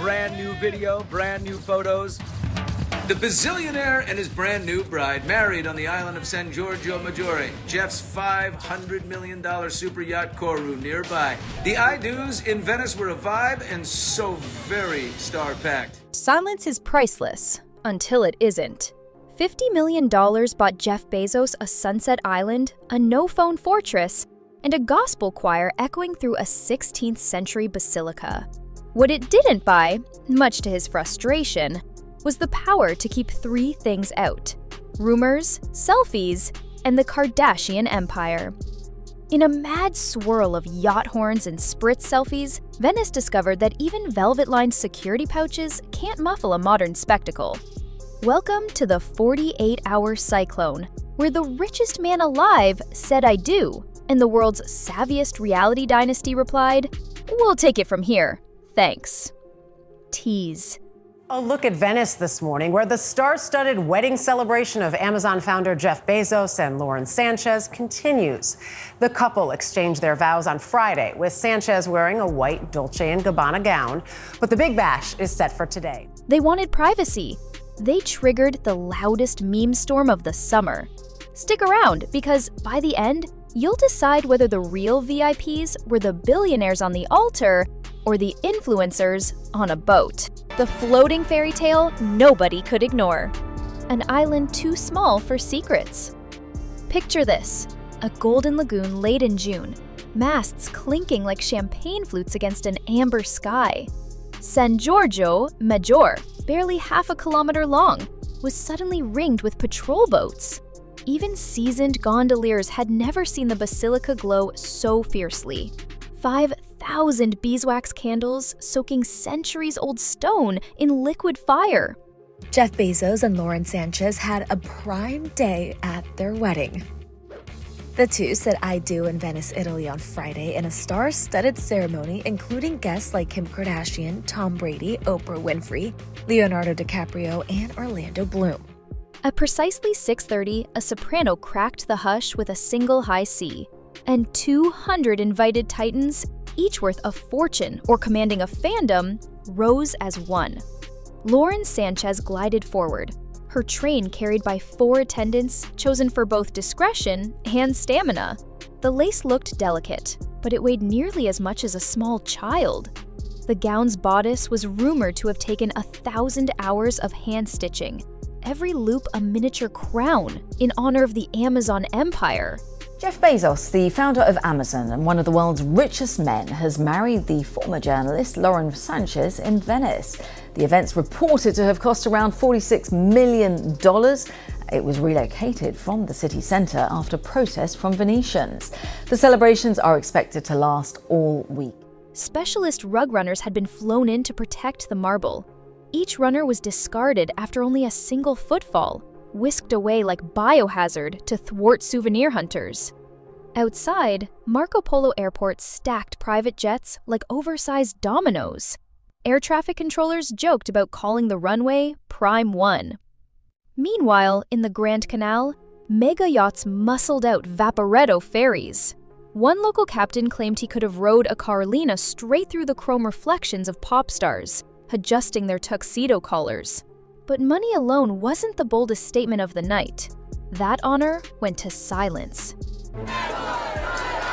brand new video, brand new photos. The bazillionaire and his brand new bride married on the island of San Giorgio Maggiore, Jeff's $500 million super yacht Kourou nearby. The I-dos in Venice were a vibe and so very star-packed. Silence is priceless, until it isn't. $50 million bought Jeff Bezos a sunset island, a no-phone fortress, and a gospel choir echoing through a 16th century basilica. What it didn't buy, much to his frustration, was the power to keep three things out: rumors, selfies, and the Kardashian empire. In a mad swirl of yacht horns and spritz selfies, Venice discovered that even velvet-lined security pouches can't muffle a modern spectacle. Welcome to the 48-hour cyclone, where the richest man alive said "I do," and the world's savviest reality dynasty replied, "We'll take it from here. Thanks." Tease. A look at Venice this morning, where the star-studded wedding celebration of Amazon founder Jeff Bezos and Lauren Sanchez continues. The couple exchanged their vows on Friday, with Sanchez wearing a white Dolce & Gabbana gown. But the big bash is set for today. They wanted privacy. They triggered the loudest meme storm of the summer. Stick around, because by the end, you'll decide whether the real VIPs were the billionaires on the altar or the influencers on a boat. The floating fairy tale nobody could ignore. An island too small for secrets. Picture this: a golden lagoon late in June, masts clinking like champagne flutes against an amber sky. San Giorgio Maggiore, barely half a kilometer long, was suddenly ringed with patrol boats. Even seasoned gondoliers had never seen the basilica glow so fiercely. 5,000 beeswax candles soaking centuries-old stone in liquid fire. Jeff Bezos and Lauren Sanchez had a prime day at their wedding. The two said "I do" in Venice, Italy on Friday in a star-studded ceremony including guests like Kim Kardashian, Tom Brady, Oprah Winfrey, Leonardo DiCaprio, and Orlando Bloom. At precisely 6:30, a soprano cracked the hush with a single high C, and 200 invited titans, each worth a fortune or commanding a fandom, rose as one. Lauren Sanchez glided forward, her train carried by 4 attendants chosen for both discretion and stamina. The lace looked delicate, but it weighed nearly as much as a small child. The gown's bodice was rumored to have taken 1,000 hours of hand stitching, every loop a miniature crown in honor of the Amazon empire. Jeff Bezos, the founder of Amazon and one of the world's richest men, has married the former journalist Lauren Sanchez in Venice. The event's reported to have cost around $46 million. It was relocated from the city centre after protest from Venetians. The celebrations are expected to last all week. Specialist rug runners had been flown in to protect the marble. Each runner was discarded after only a single footfall, whisked away like biohazard to thwart souvenir hunters. Outside, Marco Polo Airport stacked private jets like oversized dominoes. Air traffic controllers joked about calling the runway Prime 1. Meanwhile, in the Grand Canal, mega yachts muscled out Vaporetto ferries. One local captain claimed he could have rowed a Carolina straight through the chrome reflections of pop stars, adjusting their tuxedo collars. But money alone wasn't the boldest statement of the night. That honor went to silence.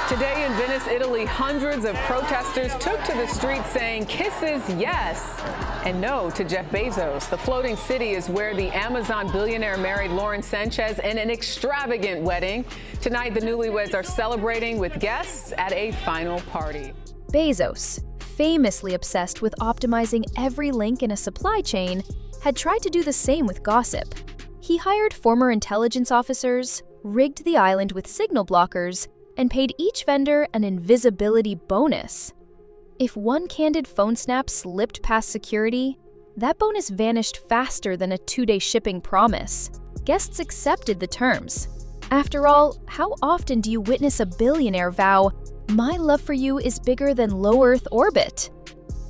Today in Venice, Italy, hundreds of protesters took to the streets saying kisses yes and no to Jeff Bezos. The floating city is where the Amazon billionaire married Lauren Sanchez in an extravagant wedding. Tonight, the newlyweds are celebrating with guests at a final party. Bezos, famously obsessed with optimizing every link in a supply chain, had tried to do the same with gossip. He hired former intelligence officers, rigged the island with signal blockers, and paid each vendor an invisibility bonus. If one candid phone snap slipped past security, that bonus vanished faster than a 2-day shipping promise. Guests accepted the terms. After all, how often do you witness a billionaire vow, "My love for you is bigger than low Earth orbit"?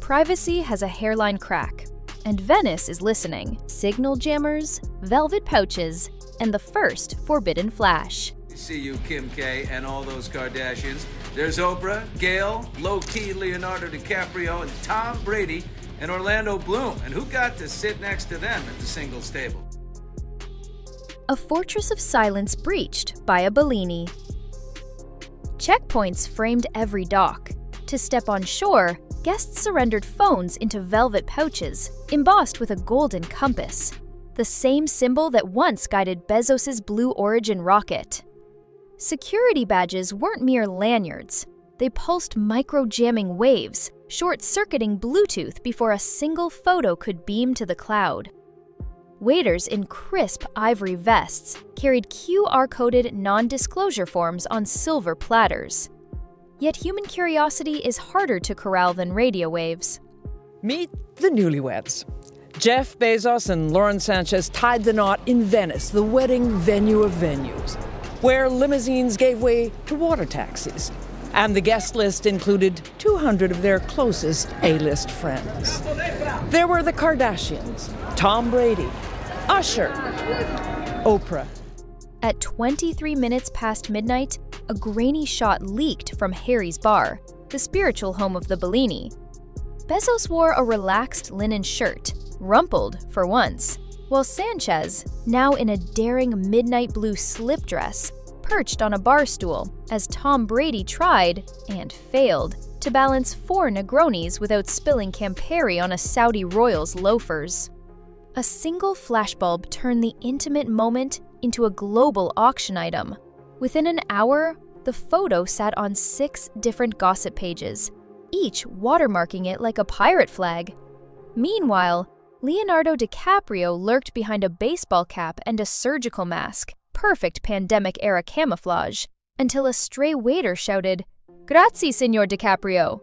Privacy has a hairline crack, and Venice is listening. Signal jammers, velvet pouches, and the first forbidden flash. See you, Kim K, and all those Kardashians. There's Oprah, Gail, low-key Leonardo DiCaprio, and Tom Brady, and Orlando Bloom. And who got to sit next to them at the singles table? A fortress of silence breached by a Bellini. Checkpoints framed every dock. To step on shore, guests surrendered phones into velvet pouches, embossed with a golden compass, the same symbol that once guided Bezos' Blue Origin rocket. Security badges weren't mere lanyards. They pulsed micro-jamming waves, short-circuiting Bluetooth before a single photo could beam to the cloud. Waiters in crisp ivory vests carried QR-coded non-disclosure forms on silver platters. Yet human curiosity is harder to corral than radio waves. Meet the newlyweds. Jeff Bezos and Lauren Sanchez tied the knot in Venice, the wedding venue of venues, where limousines gave way to water taxis. And the guest list included 200 of their closest A-list friends. There were the Kardashians, Tom Brady, Usher, Oprah. At 23 minutes past midnight, a grainy shot leaked from Harry's bar, the spiritual home of the Bellini. Bezos wore a relaxed linen shirt, rumpled for once, while Sanchez, now in a daring midnight blue slip dress, perched on a bar stool as Tom Brady tried, and failed, to balance 4 Negronis without spilling Campari on a Saudi royal's loafers. A single flashbulb turned the intimate moment into a global auction item. Within an hour, the photo sat on 6 different gossip pages, each watermarking it like a pirate flag. Meanwhile, Leonardo DiCaprio lurked behind a baseball cap and a surgical mask, perfect pandemic-era camouflage, until a stray waiter shouted, "Grazie, Signor DiCaprio."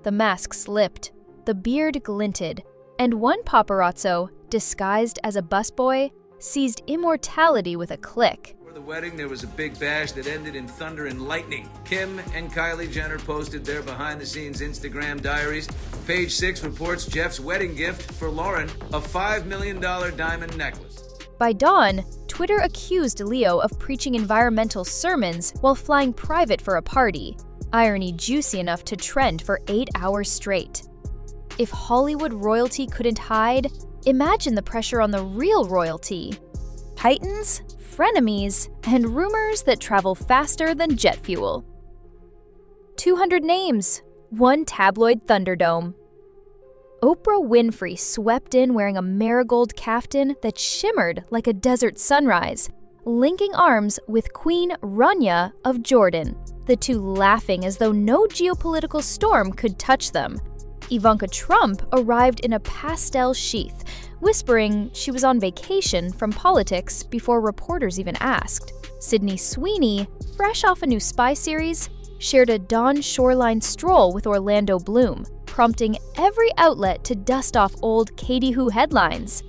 The mask slipped, the beard glinted, and one paparazzo, disguised as a busboy, seized immortality with a click. For the wedding, there was a big bash that ended in thunder and lightning. Kim and Kylie Jenner posted their behind-the-scenes Instagram diaries. Page 6 reports Jeff's wedding gift for Lauren, a $5 million diamond necklace. By dawn, Twitter accused Leo of preaching environmental sermons while flying private for a party, irony juicy enough to trend for 8 hours straight. If Hollywood royalty couldn't hide, imagine the pressure on the real royalty. Titans, frenemies, and rumors that travel faster than jet fuel. 200 names, 1 tabloid Thunderdome. Oprah Winfrey swept in wearing a marigold caftan that shimmered like a desert sunrise, linking arms with Queen Rania of Jordan, the two laughing as though no geopolitical storm could touch them. Ivanka Trump arrived in a pastel sheath, whispering she was on vacation from politics before reporters even asked. Sydney Sweeney, fresh off a new spy series, shared a dawn shoreline stroll with Orlando Bloom, prompting every outlet to dust off old Katie Who headlines.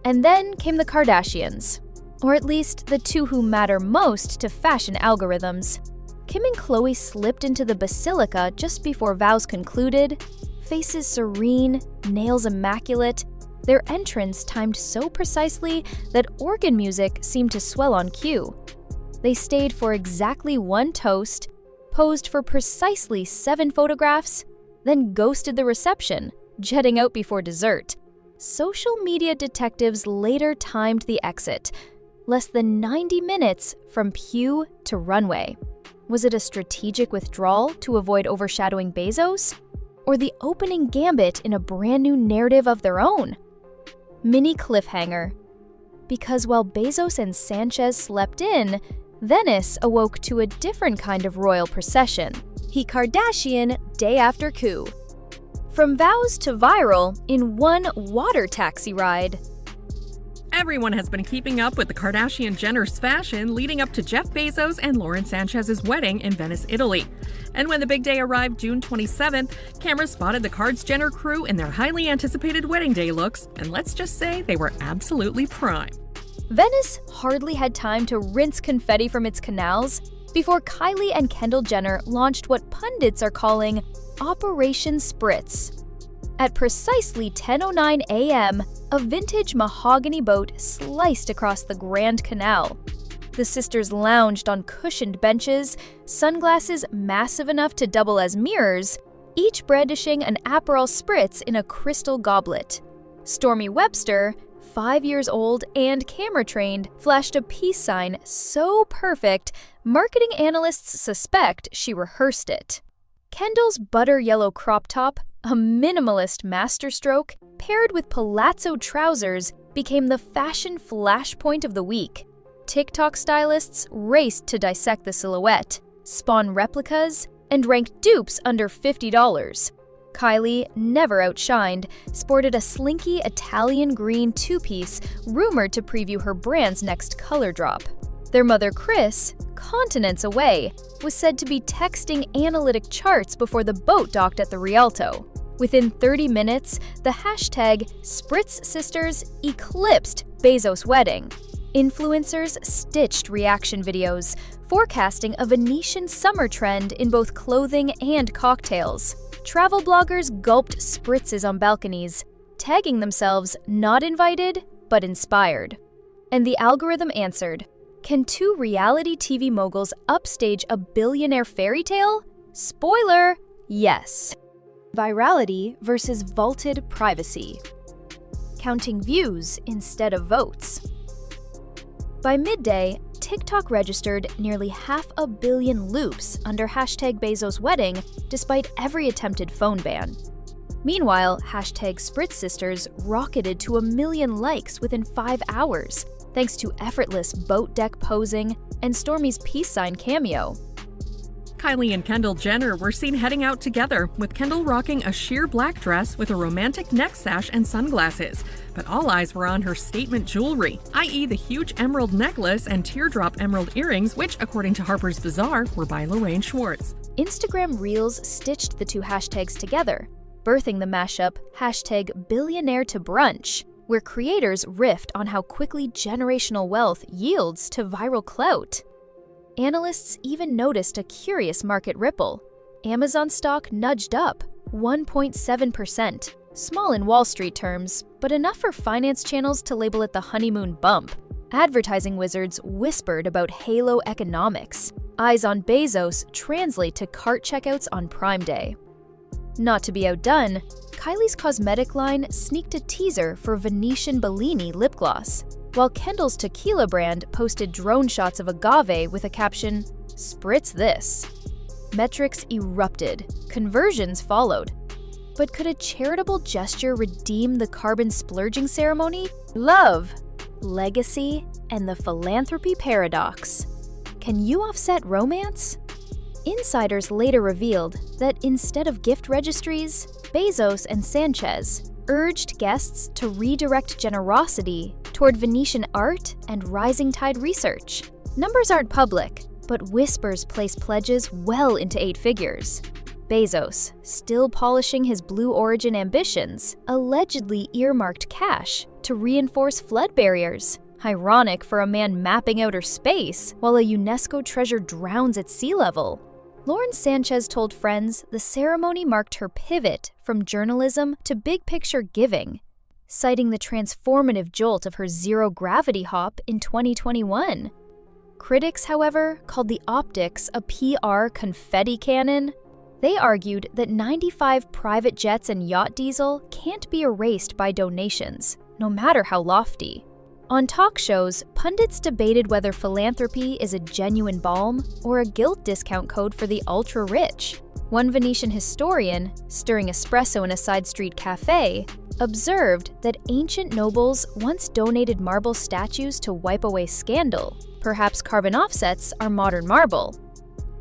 And then came the Kardashians, or at least the 2 who matter most to fashion algorithms. Kim and Khloe slipped into the basilica just before vows concluded, faces serene, nails immaculate, their entrance timed so precisely that organ music seemed to swell on cue. They stayed for exactly 1 toast, posed for precisely 7 photographs, then ghosted the reception, jetting out before dessert. Social media detectives later timed the exit, less than 90 minutes from pew to runway. Was it a strategic withdrawal to avoid overshadowing Bezos? Or the opening gambit in a brand new narrative of their own? Mini cliffhanger. Because while Bezos and Sanchez slept in, Venice awoke to a different kind of royal procession. He Kardashian day after coup. From vows to viral in one water taxi ride. Everyone has been keeping up with the Kardashian-Jenner's fashion leading up to Jeff Bezos and Lauren Sanchez's wedding in Venice, Italy. And when the big day arrived June 27th, cameras spotted the Kards-Jenner crew in their highly anticipated wedding day looks, and let's just say they were absolutely prime. Venice hardly had time to rinse confetti from its canals before Kylie and Kendall Jenner launched what pundits are calling Operation Spritz. At precisely 10:09 a.m., a vintage mahogany boat sliced across the Grand Canal. The sisters lounged on cushioned benches, sunglasses massive enough to double as mirrors, each brandishing an Aperol Spritz in a crystal goblet. Stormy Webster, 5 years old and camera-trained, flashed a peace sign so perfect, marketing analysts suspect she rehearsed it. Kendall's butter yellow crop top, a minimalist masterstroke, paired with palazzo trousers, became the fashion flashpoint of the week. TikTok stylists raced to dissect the silhouette, spawn replicas, and rank dupes under $50. Kylie, never outshined, sported a slinky Italian green two-piece rumored to preview her brand's next color drop. Their mother Kris, continents away, was said to be texting analytic charts before the boat docked at the Rialto. Within 30 minutes, the hashtag #SpritzSisters eclipsed Bezos' wedding. Influencers stitched reaction videos, forecasting a Venetian summer trend in both clothing and cocktails. Travel bloggers gulped spritzes on balconies, tagging themselves not invited, but inspired. And the algorithm answered, can two reality TV moguls upstage a billionaire fairy tale? Spoiler, yes. Virality versus vaulted privacy. Counting views instead of votes. By midday, TikTok registered nearly 500 million loops under hashtag Bezos' wedding, despite every attempted phone ban. Meanwhile, hashtag #SpritzSisters rocketed to 1 million likes within 5 hours, thanks to effortless boat deck posing and Stormi's peace sign cameo. Kylie and Kendall Jenner were seen heading out together, with Kendall rocking a sheer black dress with a romantic neck sash and sunglasses. But all eyes were on her statement jewelry, i.e. the huge emerald necklace and teardrop emerald earrings, which, according to Harper's Bazaar, were by Lorraine Schwartz. Instagram Reels stitched the two hashtags together, birthing the mashup hashtag Billionaire to Brunch, where creators riffed on how quickly generational wealth yields to viral clout. Analysts even noticed a curious market ripple. Amazon stock nudged up 1.7%, small in Wall Street terms, but enough for finance channels to label it the honeymoon bump. Advertising wizards whispered about halo economics. Eyes on Bezos translate to cart checkouts on Prime Day. Not to be outdone, Kylie's cosmetic line sneaked a teaser for Venetian Bellini lip gloss, while Kendall's tequila brand posted drone shots of agave with a caption, "Spritz this." Metrics erupted, conversions followed. But could a charitable gesture redeem the carbon splurging ceremony? Love, legacy, and the philanthropy paradox. Can you offset romance? Insiders later revealed that instead of gift registries, Bezos and Sanchez urged guests to redirect generosity toward Venetian art and rising tide research. Numbers aren't public, but whispers place pledges well into 8 figures. Bezos, still polishing his Blue Origin ambitions, allegedly earmarked cash to reinforce flood barriers. Ironic for a man mapping outer space while a UNESCO treasure drowns at sea level. Lauren Sanchez told friends the ceremony marked her pivot from journalism to big-picture giving, citing the transformative jolt of her zero-gravity hop in 2021. Critics, however, called the optics a PR confetti cannon. They argued that 95 private jets and yacht diesel can't be erased by donations, no matter how lofty. On talk shows, pundits debated whether philanthropy is a genuine balm or a guilt discount code for the ultra-rich. One Venetian historian, stirring espresso in a side street cafe, observed that ancient nobles once donated marble statues to wipe away scandal. Perhaps carbon offsets are modern marble.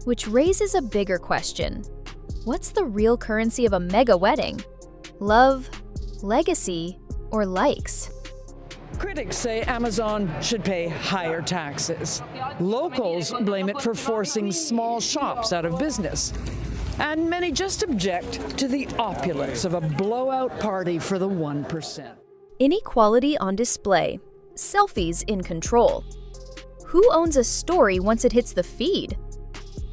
Which raises a bigger question. What's the real currency of a mega wedding? Love, legacy, or likes? Critics say Amazon should pay higher taxes. Locals blame it for forcing small shops out of business. And many just object to the opulence of a blowout party for the 1%. Inequality on display. Selfies in control. Who owns a story once it hits the feed?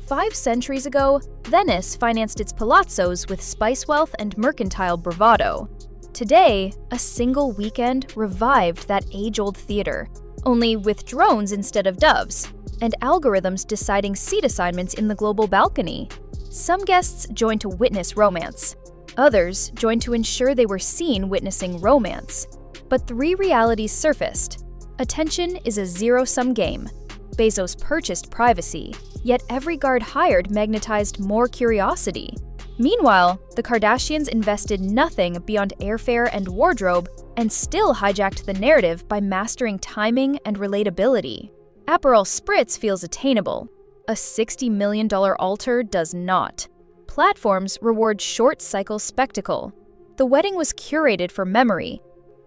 5 centuries ago, Venice financed its palazzos with spice wealth and mercantile bravado. Today, a single weekend revived that age-old theater, only with drones instead of doves, and algorithms deciding seat assignments in the global balcony. Some guests joined to witness romance. Others joined to ensure they were seen witnessing romance. But 3 realities surfaced. Attention is a zero-sum game. Bezos purchased privacy, yet every guard hired magnetized more curiosity. Meanwhile, the Kardashians invested nothing beyond airfare and wardrobe and still hijacked the narrative by mastering timing and relatability. Aperol Spritz feels attainable. A $60 million altar does not. Platforms reward short-cycle spectacle. The wedding was curated for memory.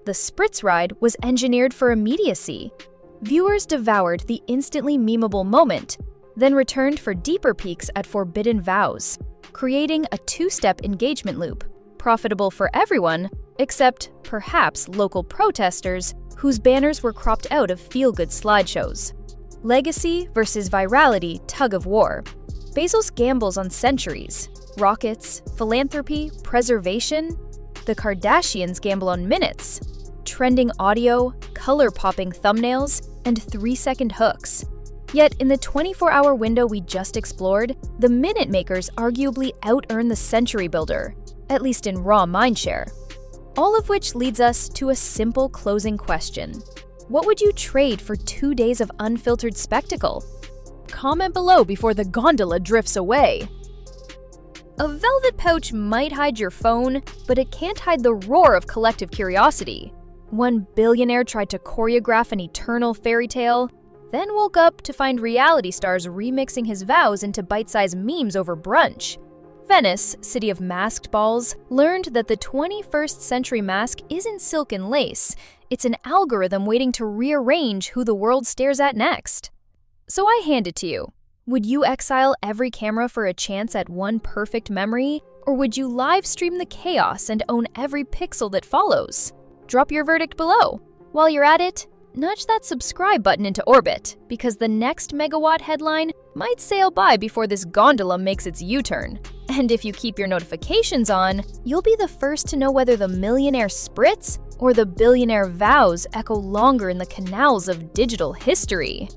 The Spritz ride was engineered for immediacy. Viewers devoured the instantly memeable moment, then returned for deeper peeks at forbidden vows, creating a 2-step engagement loop, profitable for everyone except perhaps local protesters whose banners were cropped out of feel-good slideshows. Legacy versus virality tug-of-war. Bezos gambles on centuries, rockets, philanthropy, preservation. The Kardashians gamble on minutes, trending audio, color-popping thumbnails, and 3-second hooks. Yet in the 24-hour window we just explored, the minute makers arguably out-earn the century builder, at least in raw mindshare. All of which leads us to a simple closing question. What would you trade for 2 days of unfiltered spectacle? Comment below before the gondola drifts away. A velvet pouch might hide your phone, but it can't hide the roar of collective curiosity. One billionaire tried to choreograph an eternal fairy tale, then woke up to find reality stars remixing his vows into bite-sized memes over brunch. Venice, city of masked balls, learned that the 21st century mask isn't silk and lace. It's an algorithm waiting to rearrange who the world stares at next. So I hand it to you. Would you exile every camera for a chance at one perfect memory? Or would you live stream the chaos and own every pixel that follows? Drop your verdict below. While you're at it, nudge that subscribe button into orbit, because the next megawatt headline might sail by before this gondola makes its U-turn. And if you keep your notifications on, you'll be the first to know whether the millionaire spritz or the billionaire vows echo longer in the canals of digital history.